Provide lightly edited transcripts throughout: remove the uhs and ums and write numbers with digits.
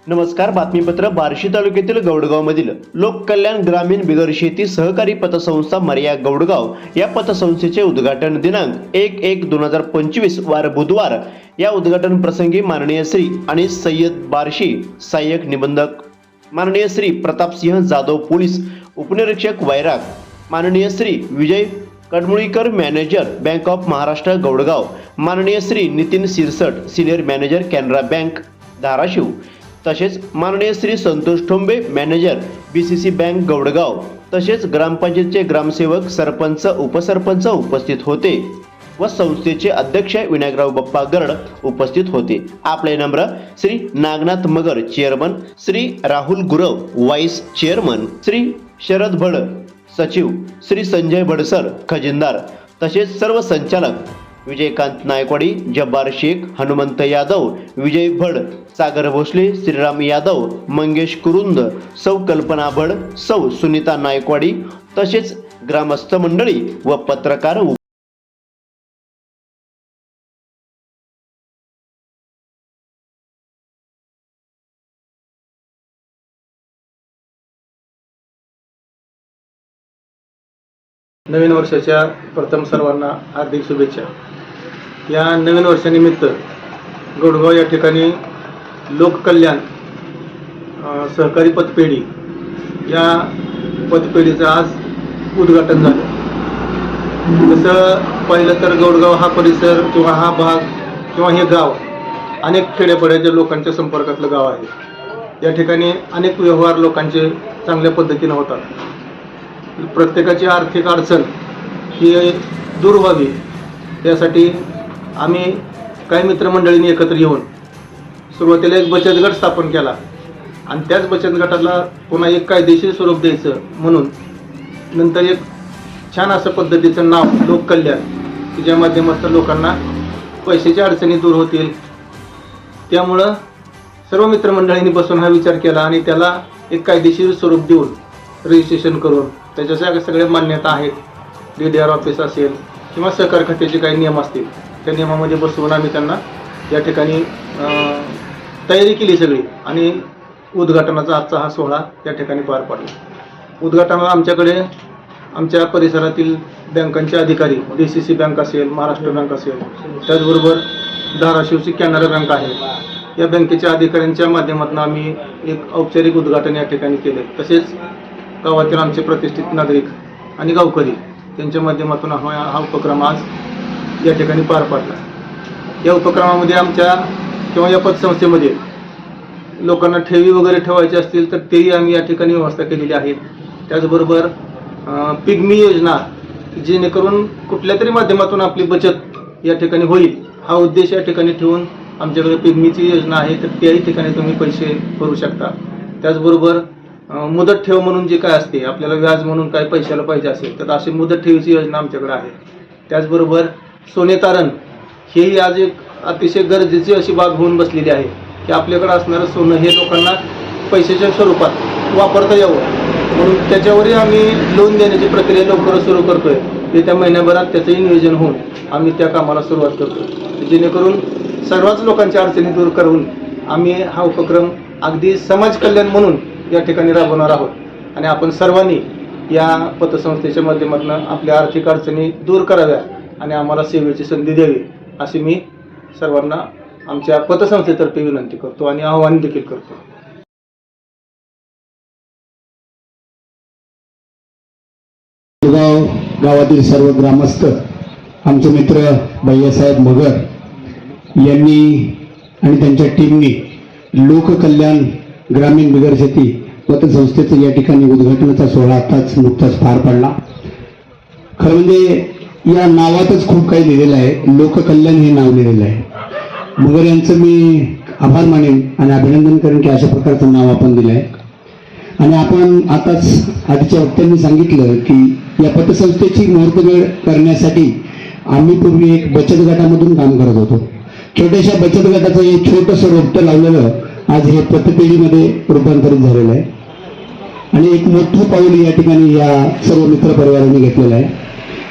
नमस्कार. बातमीपत्र. बार्शी तालुक्यातील गौडगावमधील लोककल्याण ग्रामीण बिगर शेती सहकारी पतसंस्था मर्या गौडगाव या पतसंस्थेचे उद्घाटन दिनांक 1/1/2025 वार बुधवार. या उद्घाटन प्रसंगी माननीय श्री आणि सय्यद बार्शी सहाय्यक निबंधक माननीय श्री प्रतापसिंह जाधव पोलीस उपनिरीक्षक वैराग, माननीय Shri Vijay Kadmulikar manager Bank of Maharashtra Gaudgaon, माननीय Shri Nitin Sirsat senior manager Canara Bank Dharashiv, तसेच माननीय Shri Santosh Thombe manager BCC bank Gaudgaon, तसेच ग्रामपंचायतचे ग्रामसेवक सरपंच उपसरपंच उपस्थित होते व संस्थेचे अध्यक्ष विनायकराव बाप्पा गरड उपस्थित होते. आपले नम्र Shri Nagnath Magar chairman, Shri Rahul Gurav vice chairman, Shri Sharad Bhad सचिव, श्री संजय भडसर खजिनदार, तसेच सर्व संचालक विजयकांत नायकवाडी, जब्बार शेख, हनुमंत यादव, विजय भड, सागर भोसले, श्रीराम यादव, मंगेश कुरुंद, सौ कल्पना भड, सौ सुनीता नायकवाडी, तसेच ग्रामस्थ मंडळी व पत्रकार नवीन वर्षाच्या प्रथम सर्वांना हार्दिक शुभेच्छा. या नवीन वर्षानिमित्त गौडगाव या ठिकाणी लोककल्याण सहकारी पतपेढी या पतपेढीचं आज उद्घाटन झालं. तसं पाहिलं तर गौडगाव हा परिसर किंवा हा भाग किंवा हे गाव अनेक खेड्यापाड्याच्या लोकांच्या संपर्कातलं गाव आहे. या ठिकाणी अनेक व्यवहार लोकांचे चांगल्या पद्धतीनं होतात. प्रत्येकाची आर्थिक अडचण ही दूर व्हावी यासाठी आम्ही काही मित्रमंडळींनी एकत्र येऊन सुरुवातीला एक बचत गट स्थापन केला आणि त्याच बचत गटाला पुन्हा एक कायदेशीर स्वरूप द्यायचं म्हणून नंतर एक छान असं पद्धतीचं नाव लोककल्याण, की ज्या माध्यमातून लोकांना पैशाच्या अडचणी दूर होतील. त्यामुळं सर्व मित्रमंडळींनी बसून हा विचार केला आणि त्याला एक कायदेशीर स्वरूप देऊन रजिस्ट्रेशन करून त्याच्या सगळ्या मान्यता आहेत. DDR ऑफिस असेल किंवा सहकार खात्याचे काही नियम असतील त्या नियमामध्ये बसवून आम्ही त्यांना या ठिकाणी तयारी केली सगळी आणि उद्घाटनाचा आजचा हा सोहळा या ठिकाणी पार पडला. उद्घाटनाला आमच्याकडे आमच्या परिसरातील बँकांचे अधिकारी, BCC बँक असेल, महाराष्ट्र बँक असेल, त्याचबरोबर धाराशिवची कॅनरा बँक आहे, या बँकेच्या अधिकाऱ्यांच्या माध्यमातून आम्ही एक औपचारिक उद्घाटन या ठिकाणी केले. तसेच गावातील आमचे प्रतिष्ठित नागरिक आणि गावकरी त्यांच्या माध्यमातून हा उपक्रम आज या ठिकाणी पार पडला. या उपक्रमामध्ये आमच्या किंवा या पतसंस्थेमध्ये लोकांना ठेवी वगैरे ठेवायचे असतील तर तेही आम्ही या ठिकाणी व्यवस्था केलेली आहे. त्याचबरोबर पिग्मी योजना, जेणेकरून कुठल्या तरी माध्यमातून आपली बचत या ठिकाणी होईल हा उद्देश या ठिकाणी ठेवून आमच्याकडे पिग्मीची योजना आहे, तर त्याही ठिकाणी तुम्ही पैसे भरू शकता. त्याचबरोबर मुदत ठेव म्हणून जे काय असते, आपल्याला व्याज म्हणून काय पैशाला पाहिजे असेल तर अशी मुदत ठेवीची योजना आमच्याकडे आहे. त्याचबरोबर सोने तारण हेही आज एक अतिशय गरजेची अशी बाब होऊन बसलेली आहे की आपल्याकडे असणारं सोनं हे लोकांना पैशाच्या स्वरूपात वापरता यावं म्हणून त्याच्यावरही आम्ही लोन देण्याची प्रक्रिया लवकरच सुरू करतोय. येत्या महिन्याभरात त्याचंही नियोजन होऊन आम्ही त्या कामाला सुरुवात करतो, जेणेकरून सर्वच लोकांच्या अडचणी दूर करून आम्ही हा उपक्रम अगदी समाज कल्याण म्हणून या ठिकाणी राबवणार आहोत. आणि आपण सर्वांनी या पतसंस्थेच्या माध्यमातून आपल्या आर्थिक अडचणी दूर कराव्या आणि आम्हाला सेवेची संधी द्यावी अशी मी सर्वांना आमच्या पतसंस्थेतर्फे विनंती करतो आणि आवाहन देखील करतो. गौडगाव गावातील सर्व ग्रामस्थ, आमचे मित्र भैयासाहेब मगर यांनी आणि त्यांच्या टीमनी लोककल्याण ग्रामीण बिगर शेती पतसंस्थेचं या ठिकाणी उद्घाटनाचा सोहळा आताच नुकताच पार पडला. खरं म्हणजे या नावातच खूप काही लिहिलेलं आहे. लोककल्याण हे नाव लिहिलेलं आहे. मगर यांचं मी आभार मानेन आणि अभिनंदन करेन की अशा प्रकारचं नाव आपण दिलं आहे. आणि आपण आताच आधीच्या वक्त्यांनी सांगितलं की या पतसंस्थेची मुहूर्तमेढ करण्यासाठी आम्ही पूर्वी एक बचत गटामधून काम करत होतो. छोट्याशा बचत गटाचं एक छोटंसं रोपटं लावलेलं आज हे पतपेढीमध्ये रूपांतरित झालेलं आहे आणि एक मोठं पाऊल या ठिकाणी या सर्व मित्र परिवारांनी घेतलेलं आहे.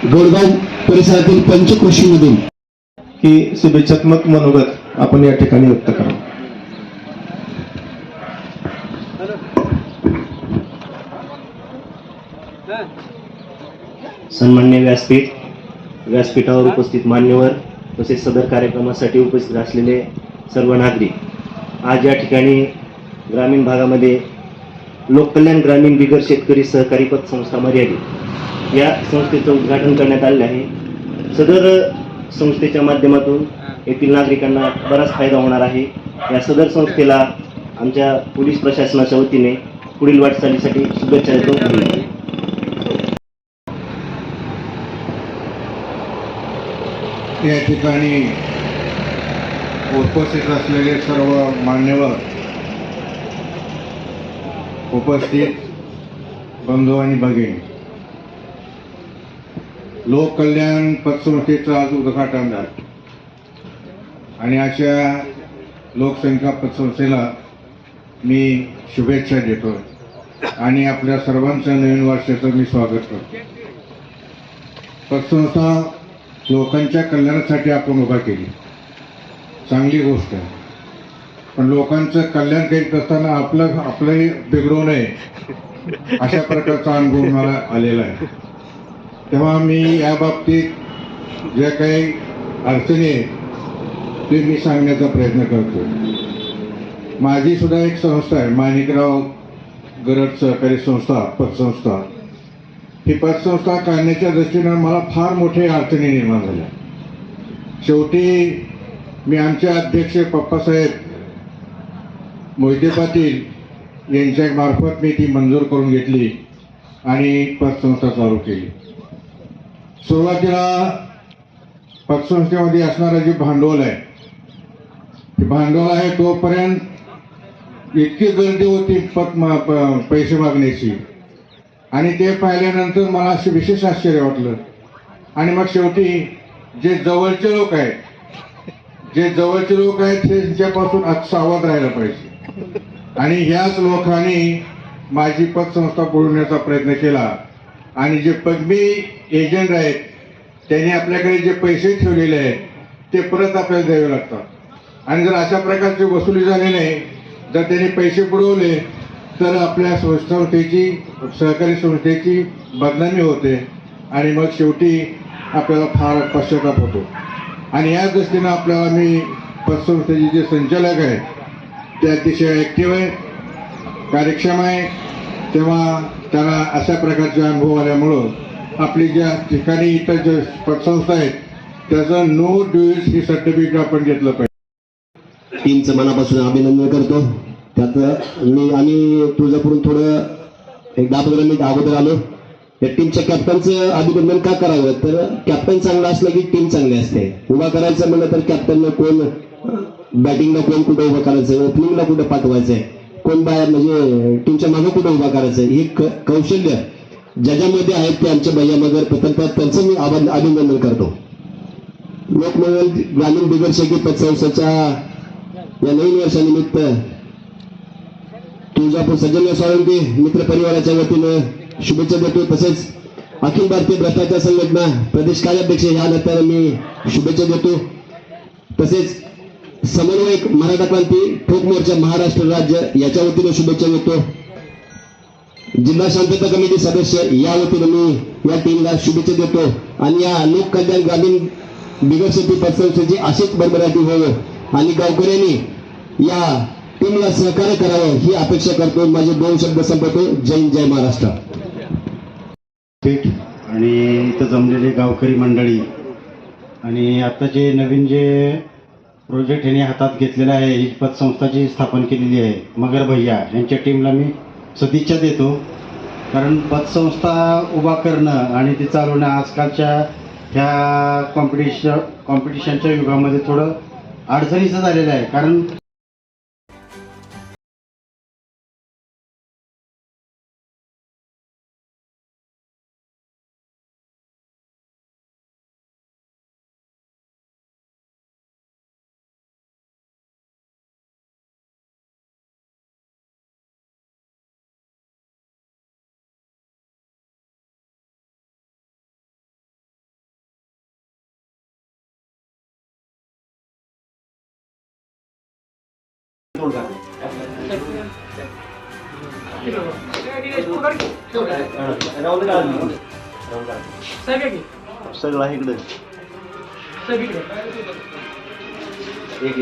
गौडगाव परिसरातील पंचक्रोशीमधील ही शुभेच्छात्मक मनोगत आपण या ठिकाणी व्यक्त करा. सन्मान्य व्यासपीठावर उपस्थित मान्यवर तसेच सदर कार्यक्रमासाठी उपस्थित असलेले सर्व नागरिक, आज या ठिकाणी ग्रामीण भागामध्ये लोककल्याण ग्रामीण बिगर शेतकरी सहकारी पतसंस्था मर्यादित या संस्थेचं उद्घाटन करण्यात आले आहे. सदर संस्थेच्या माध्यमातून येथील नागरिकांना बराच फायदा होणार आहे. या सदर संस्थेला आमच्या पोलीस प्रशासनाच्या वतीने पुढील वाटचालीसाठी शुभेच्छा देतो. धन्यवाद. या ठिकाणी उपस्थित असलेले सर्व मान्यवर, उपस्थित बंधू आणि भगिनी, लोककल्याण पतसंस्थेचं आज उद्घाटन झालं आणि अशा लोकसंख्या पतसंस्थेला मी शुभेच्छा देतो आणि आपल्या सर्वांचं नवीन वर्षाचं मी स्वागत करतो. पतसंस्था लोकांच्या कल्याणासाठी आपण उभा केली, चांगली गोष्ट आहे. पण लोकांचं कल्याण करीत असताना आपलंही बिघडू नये अशा प्रकारचा अनुभव मला आलेला आहे. तेव्हा मी या बाबतीत ज्या काही अडचणी आहेत ते मी सांगण्याचा प्रयत्न करतो. माझी सुद्धा एक संस्था आहे, माणिकराव गरड सहकारी संस्था पतसंस्था. ही पतसंस्था काढण्याच्या दृष्टीनं मला फार मोठे अडचणी निर्माण झाल्या. शेवटी मी आमचे अध्यक्ष पप्पासाहेब मोहिते पाटील यांच्या मार्फत मी ती मंजूर करून घेतली आणि पतसंस्था चालू केली. सुरुवातीला पतसंस्थेमध्ये असणारं जे भांडवल आहे, ते भांडवल आहे तोपर्यंत इतकी गर्दी होती पैसे मागण्याची आणि ते पाहिल्यानंतर मला असे विशेष आश्चर्य वाटलं. आणि मग शेवटी जे जवळचे लोक आहेत ते त्यांच्यापासून सावध राहायला पाहिजे आणि ह्याच लोकांनी माझी पतसंस्था बुडवण्याचा प्रयत्न केला. आणि जे पगमी एजंट आहेत त्यांनी आपल्याकडे जे पैसे ठेवलेले आहेत ते परत आपल्याला द्यावे लागतात. आणि जर अशा प्रकारची वसुली झाली नाही, जर त्यांनी पैसे बुडवले तर आपल्या संस्थेची सहकारी संस्थेची बदनामी होते आणि मग शेवटी आपल्याला फार पश्चाताप होतो. आणि या दृष्टीनं आपल्याला मी पतसंस्थेचे जे संचालक आहेत ते अतिशय ॲक्टिव्ह आहे, कार्यक्षम आहे. तेव्हा त्यांना अशा प्रकारचे अनुभव आल्यामुळं आपली ज्या ठिकाणी इतर जे पतसंस्था आहेत त्याचं नो ड्युएल्स ही सर्टिफिकेट आपण घेतलं पाहिजे. टीमचं मनापासून अभिनंदन करतो. त्यात आम्ही तुळजापूरून थोडं एक 10-15 मिनिट अगोदर आलो. या टीमच्या कॅप्टनचं अभिनंदन का करावं, तर कॅप्टन चांगला असलं की टीम चांगली असते. उभा करायचं म्हणलं तर कॅप्टनला कोण बॅटिंगला कोण कुठं उभं करायचं, ओपनिंगला कुठं पाठवायचंय, कोण बाहेर म्हणजे टीमच्या मागं कुठं उभा करायचं, हे कौशल्य ज्याच्यामध्ये आहेत ते आमच्या भैया मगर प्रकल्पात त्यांचं मी अभिनंदन करतो. लोकमंगल ग्रामीण बिगर शेती पतसंस्थेच्या या नवीन वर्षानिमित्त तुळजापूर सज्जन स्वावलंबी मित्र परिवाराच्या वतीनं शुभेच्छा देतो. तसेच अखिल भारतीय भ्रष्टाचार संघटना प्रदेश कार्याध्यक्ष या नात्यानं मी शुभेच्छा देतो. तसेच समन्वयक मराठा क्रांती ठोक मोर्चा महाराष्ट्र राज्य याच्या वतीनं शुभेच्छा देतो. जिल्हा शांतता कमिटी सदस्य या वतीनं मी या टीमला शुभेच्छा देतो. आणि या लोककल्याण ग्रामीण बिगर शेती पतसंस्थेची अशीच भरभराटी व्हावं आणि गावकऱ्यांनी या टीमला सहकार्य करावं ही अपेक्षा करतो. माझे 2 शब्द संपवतो. जय हिंद, जय महाराष्ट्र. आणि इथं जमलेले गावकरी मंडळी आणि आता जे नवीन जे प्रोजेक्ट यांनी हातात घेतलेला आहे, ही पतसंस्था जी स्थापन केलेली आहे मगर भैया यांच्या टीमला मी सदिच्छा देतो. कारण पतसंस्था उभा करणं आणि ती चालवणं आजकालच्या ह्या कॉम्पिटिशनच्या युगामध्ये थोडं अडचणीचं झालेलं आहे. कारण सगळा इकडे एक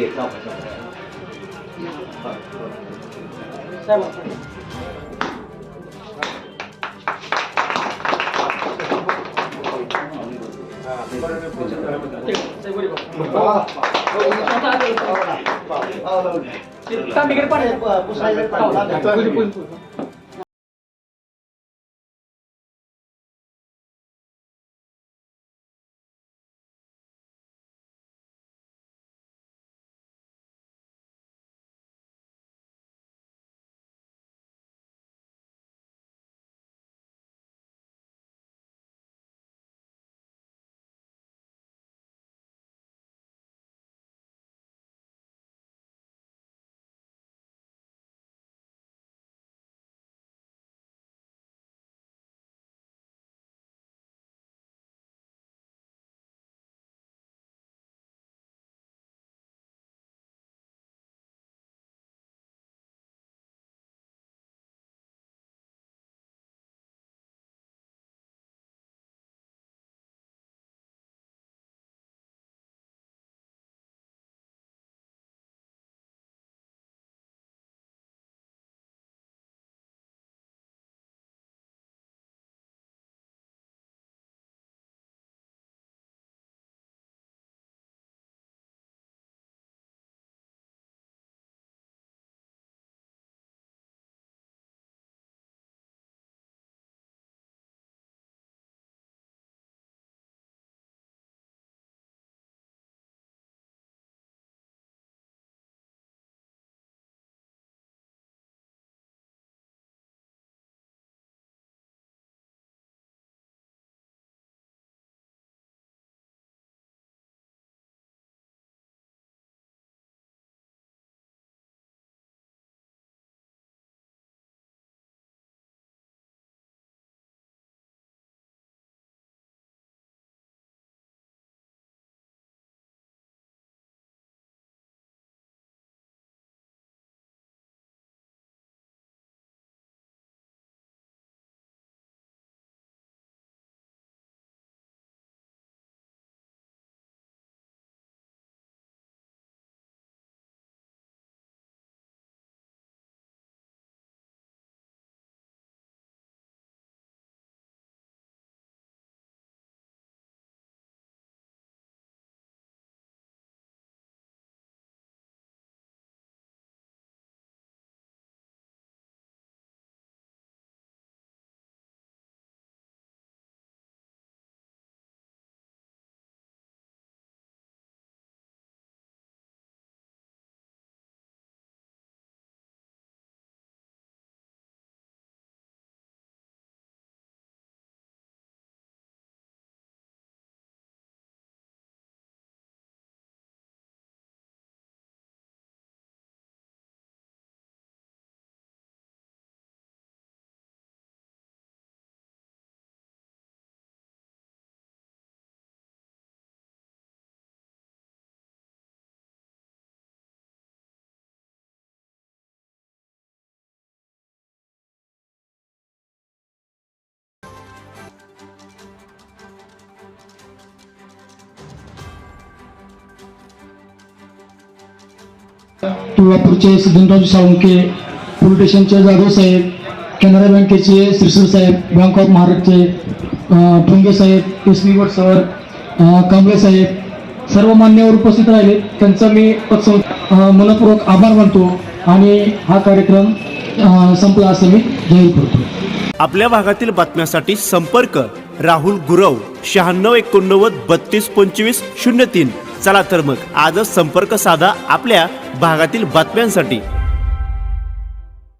तुळजापूरचे सिद्धनराज साळुंके, पोलीस स्टेशनचे जाधव साहेब, कॅनरा बँकेचे श्रीसर साहेब, बँक ऑफ महाराष्ट्रचे ठोंगे साहेब, एस पी सर, कांबळे साहेब, सर्व मान्यवर उपस्थित राहिले. त्यांचा मी मनपूर्वक आभार मानतो आणि हा कार्यक्रम संपला असं मी जाहीर करतो. आपल्या भागातील बातम्यासाठी संपर्क राहुल गुरव 9689322503. चला तर मग आजच संपर्क साधा आपल्या भागातील बातम्यांसाठी.